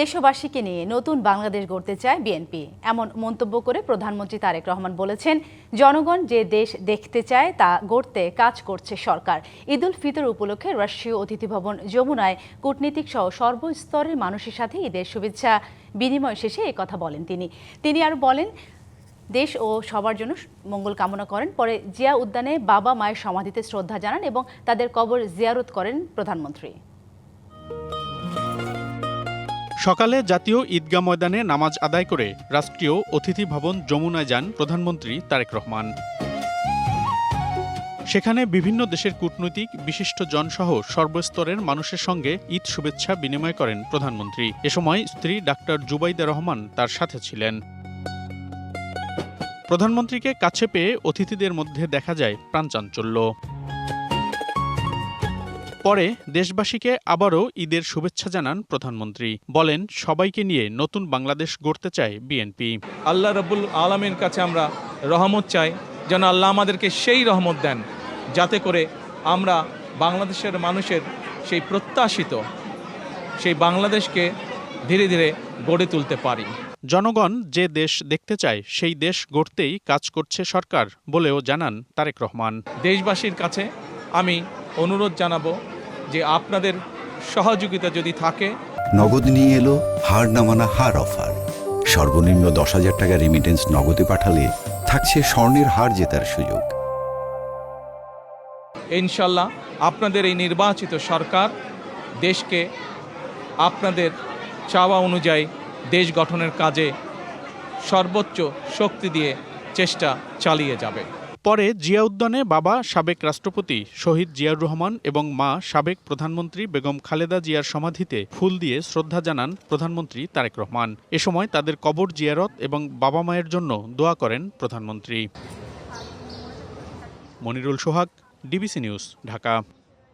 দেশবাসীকে নিয়ে নতুন বাংলাদেশ গড়তে চায় বিএনপি, এমন মন্তব্য করে প্রধানমন্ত্রী তারেক রহমান বলেছেন, জনগণ যে দেশ দেখতে চায় তা গড়তে কাজ করছে সরকার। ঈদ উল ফিতর উপলক্ষে রাষ্ট্রীয় অতিথি ভবন যমুনায় কূটনীতিক সহ সর্বস্তরের মানুষের সাথে ঈদের শুভেচ্ছা বিনিময় শেষে একথা বলেন তিনি আরও বলেন, দেশ ও সবার জন্য মঙ্গল কামনা করেন। পরে জিয়া উদ্যানে বাবা মায়ের সমাধিতে শ্রদ্ধা জানান এবং তাদের কবর জিয়ারত করেন প্রধানমন্ত্রী। সকালে জাতীয় ঈদগাহ ময়দানে নামাজ আদায় করে রাষ্ট্রীয় অতিথি ভবন যমুনায় যান প্রধানমন্ত্রী তারেক রহমান। সেখানে বিভিন্ন দেশের কূটনৈতিক বিশিষ্ট জনসহ সর্বস্তরের মানুষের সঙ্গে ঈদ শুভেচ্ছা বিনিময় করেন প্রধানমন্ত্রী। এ সময় স্ত্রী ডাক্তার জুবাইদা রহমান তার সাথে ছিলেন। প্রধানমন্ত্রীকে কাছে পেয়ে অতিথিদের মধ্যে দেখা যায় প্রাণচাঞ্চল্য। পরে দেশবাসীকে আবারও ঈদের শুভেচ্ছা জানান প্রধানমন্ত্রী। বলেন, সবাইকে নিয়ে নতুন বাংলাদেশ গড়তে চায় বিএনপি। আল্লাহ রাব্বুল আলামিনের কাছে আমরা রহমত চাই, যেন আল্লাহ আমাদেরকে সেই রহমত দেন, যাতে করে আমরা বাংলাদেশের মানুষের সেই প্রত্যাশিত সেই বাংলাদেশকে ধীরে ধীরে গড়ে তুলতে পারি। জনগণ যে দেশ দেখতে চায় সেই দেশ গড়তেই কাজ করছে সরকার বলেও জানান তারেক রহমান। দেশবাসীর কাছে আমি অনুরোধ জানাবো যে আপনাদের সহযোগিতা যদি থাকে। নগদ নিয়ে এলো হার না মানা হার অফার। সর্বনিম্ন 10,000 টাকা রেমিটেন্স নগদে পাঠালে থাকছে স্বর্ণের হার জেতার সুযোগ। ইনশাল্লাহ আপনাদের এই নির্বাচিত সরকার দেশকে আপনাদের চাওয়া অনুযায়ী দেশ গঠনের কাজে সর্বোচ্চ শক্তি দিয়ে চেষ্টা চালিয়ে যাবে। পরে জিয়া উদ্যানে বাবা সাবেক রাষ্ট্রপতি শহীদ জিয়াউর রহমান এবং মা সাবেক প্রধানমন্ত্রী বেগম খালেদা জিয়ার সমাধিতে ফুল দিয়ে শ্রদ্ধা জানান প্রধানমন্ত্রী তারেক রহমান। এ সময় তাদের কবর জিয়ারত এবং বাবা মায়ের জন্য দোয়া করেন প্রধানমন্ত্রী। মনিরুল সোহাগ, ডিবিসি নিউজ, ঢাকা।